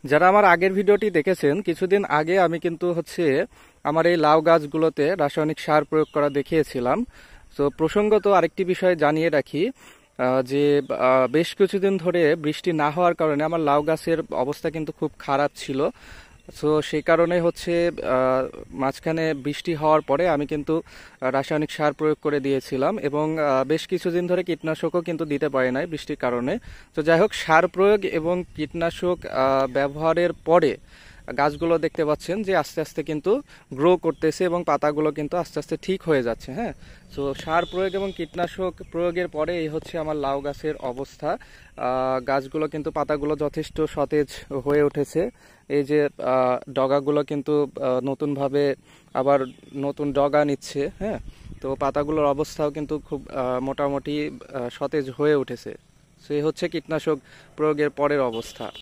যারা আমার আগের ভিডিওটি দেখেছেন, কিছুদিন আগে আমি কিন্তু আমার এই লাউ গাছগুলোতে রাসায়নিক সার প্রয়োগ করা দেখিয়েছিলাম। তো প্রসঙ্গত আরেকটি বিষয় জানিয়ে রাখি, যে বেশ কিছুদিন ধরে বৃষ্টি না হওয়ার কারণে আমার লাউ গাছের অবস্থা কিন্তু খুব খারাপ ছিল। সো সেই কারণে মাঝখানে বৃষ্টি হওয়ার পরে আমি কিন্তু রাসায়নিক সার প্রয়োগ করে দিয়েছিলাম, এবং বেশ কিছুদিন ধরে কীটনাশকও কিন্তু দিতে পারি নাই বৃষ্টির কারণে। তো যাই হোক, সার প্রয়োগ এবং কীটনাশক ব্যবহারের পরে গাছগুলো দেখতে পাচ্ছেন যে আস্তে আস্তে কিন্তু গ্রো করতেছে এবং পাতাগুলো কিন্তু আস্তে আস্তে ঠিক হয়ে যাচ্ছে। হ্যাঁ, তো সার প্রয়োগ এবং কীটনাশক প্রয়োগের পরে এই হচ্ছে আমার লাউ গাছের অবস্থা। গাছগুলো কিন্তু পাতাগুলো যথেষ্ট সতেজ হয়ে উঠেছে। এই যে ডগাগুলো কিন্তু নতুনভাবে আবার নতুন ডগা নিচ্ছে। হ্যাঁ, তো পাতাগুলোর অবস্থাও কিন্তু খুব মোটামুটি সতেজ হয়ে উঠেছে। সেই হচ্ছে কীটনাশক প্রয়োগের পরের অবস্থা।